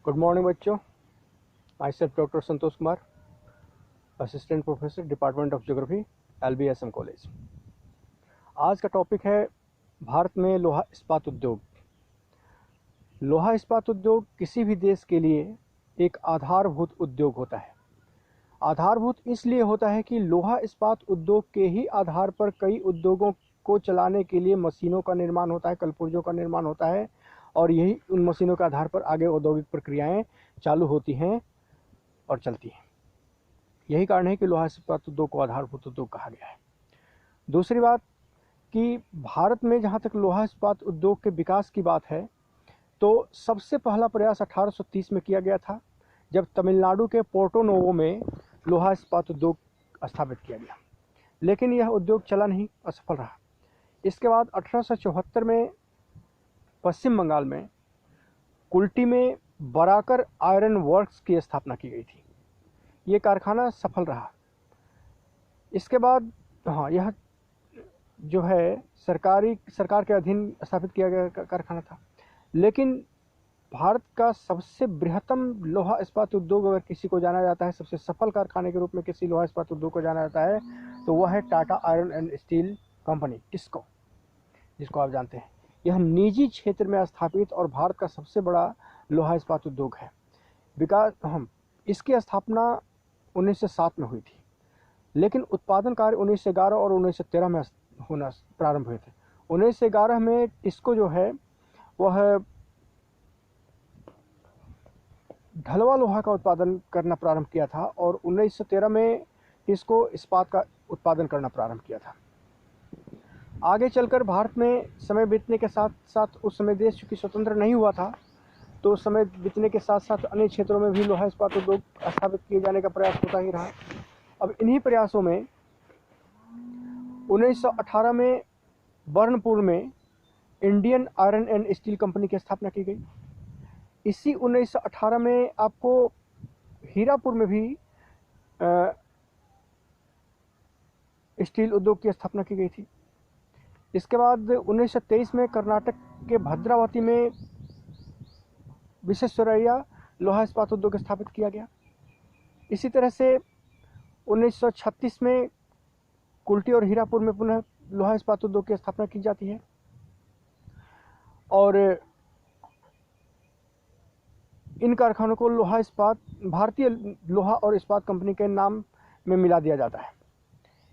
Good morning बच्चों। My self doctor Santosh Kumar, assistant professor department of geography, LBSM college. आज का topic है भारत में लोहा इस्पात उद्योग। लोहा इस्पात उद्योग किसी भी देश के लिए एक आधारभूत उद्योग होता है। आधारभूत इसलिए होता है कि लोहा इस्पात उद्योग के ही आधार पर कई उद्योगों को चलाने के लिए मशीनों का निर्माण होता है, कलपुर्जों का निर्माण होता है, और यही उन मशीनों के आधार पर आगे औद्योगिक प्रक्रियाएं चालू होती हैं और चलती हैं। यही कारण है कि लोहा इस्पात उद्योग को आधारभूत उद्योग कहा गया है। दूसरी बात कि भारत में जहाँ तक लोहा इस्पात उद्योग के विकास की बात है, तो सबसे पहला प्रयास 1830 में किया गया था, जब तमिलनाडु के पोर्टो नोवो में लोहा इस्पात उद्योग स्थापित किया गया। लेकिन यह उद्योग चला नहीं, असफल रहा। इसके बाद 1874 में पश्चिम बंगाल में कुल्टी में बराकर आयरन वर्क्स की स्थापना की गई थी। ये कारखाना सफल रहा। इसके बाद यह जो है सरकार के अधीन स्थापित किया गया कारखाना था। लेकिन भारत का सबसे बृहत्तम लोहा इस्पात उद्योग अगर किसी को जाना जाता है, सबसे सफल कारखाने के रूप में किसी लोहा इस्पात उद्योग को जाना जाता है, तो वह है Tata iron and steel company, TISCO, जिसको आप जानते हैं। यह निजी क्षेत्र में स्थापित और भारत का सबसे बड़ा लोहा इस्पात उद्योग है। इसकी स्थापना 1907 में हुई थी, लेकिन उत्पादन कार्य 1911 और 1913 में होना प्रारंभ हुए थे। 1911 में टिस्को जो है वह ढलवा लोहा का उत्पादन करना प्रारंभ किया था, और 1913 में टिस्को इस्पात का उत्पादन करना प्रारंभ किया था। आगे चलकर भारत में समय बीतने के साथ साथ, उस समय देश चूँकि स्वतंत्र नहीं हुआ था, तो समय बीतने के साथ साथ अन्य क्षेत्रों में भी लोहा इस्पात उद्योग स्थापित किए जाने का प्रयास होता ही रहा। अब इन्हीं प्रयासों में 1918 में बर्नपुर में Indian iron and steel company की स्थापना की गई। इसी 1918 में आपको हीरापुर में भी स्टील उद्योग की स्थापना की गई थी। इसके बाद 1923 में कर्नाटक के भद्रावती में विश्वेश्वरैया लोहा इस्पात उद्योग स्थापित किया गया। इसी तरह से 1936 में कुल्टी और हीरापुर में पुनः लोहा इस्पात उद्योग की स्थापना की जाती है, और इन कारखानों को भारतीय लोहा और इस्पात कंपनी के नाम में मिला दिया जाता है।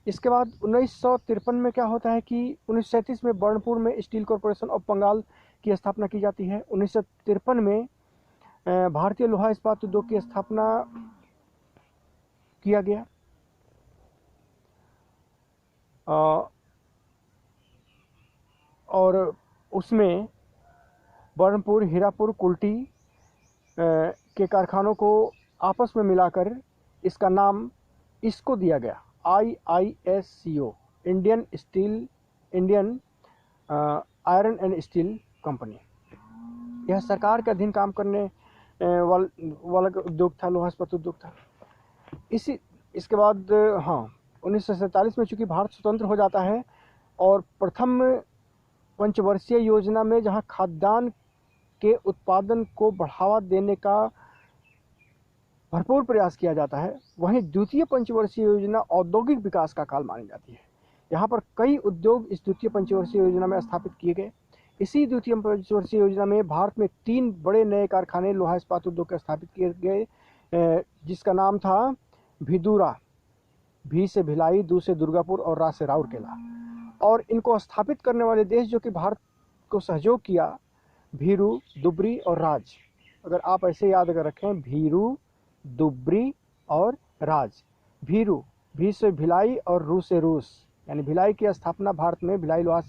इसके बाद 1953 में क्या होता है कि 1937 में बर्नपुर में स्टील कॉरपोरेशन ऑफ बंगाल की स्थापना की जाती है। 1953 में भारतीय लोहा इस्पात उद्योग की स्थापना किया गया, और उसमें बर्नपुर, हीरापुर, कुल्टी के कारखानों को आपस में मिलाकर इसका नाम इसको दिया गया, IISCO, Indian iron and steel company. यह सरकार के अधीन काम करने वाला उद्योग था, लोहा इस्पात उद्योग था। इसके बाद 1947 में चूँकि भारत स्वतंत्र हो जाता है, और प्रथम पंचवर्षीय योजना में जहां खाद्यान्न के उत्पादन को बढ़ावा देने का भरपूर प्रयास किया जाता है, वहीं द्वितीय पंचवर्षीय योजना औद्योगिक विकास का काल मानी जाती है। यहाँ पर कई उद्योग इस द्वितीय पंचवर्षीय योजना में स्थापित किए गए। इसी द्वितीय पंचवर्षीय योजना में भारत में 3 बड़े नए कारखाने लोहा इस्पात उद्योग के स्थापित किए गए, जिसका नाम था भिदूरा, भी से भिलाई, दू से दुर्गापुर और रा से राउरकेला। और इनको स्थापित करने वाले देश जो कि भारत को सहयोग किया, भीरू, दुबरी और राज। अगर आप ऐसे याद कर रखें, भीरू, दुबरी और राज। भीरू, भी से भिलाई और रू से रूस, यानी भिलाई की स्थापना भारत में, भिलाई लोहा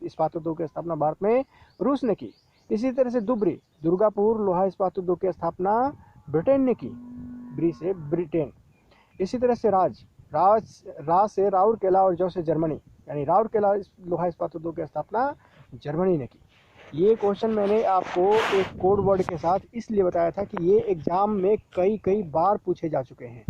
इस्पात उद्योग की स्थापना भारत में रूस ने की। इसी तरह से दुबरी, दुर्गापुर लोहा इस्पात उद्योग की स्थापना ब्रिटेन ने की, ब्री से ब्रिटेन। इसी तरह से रा से राउरकेला और जौ से जर्मनी, यानी राउरकेला लोहा इस्पात उद्योग की स्थापना जर्मनी ने की। ये क्वेश्चन मैंने आपको एक कोड वर्ड के साथ इसलिए बताया था कि ये एग्जाम में कई बार पूछे जा चुके हैं।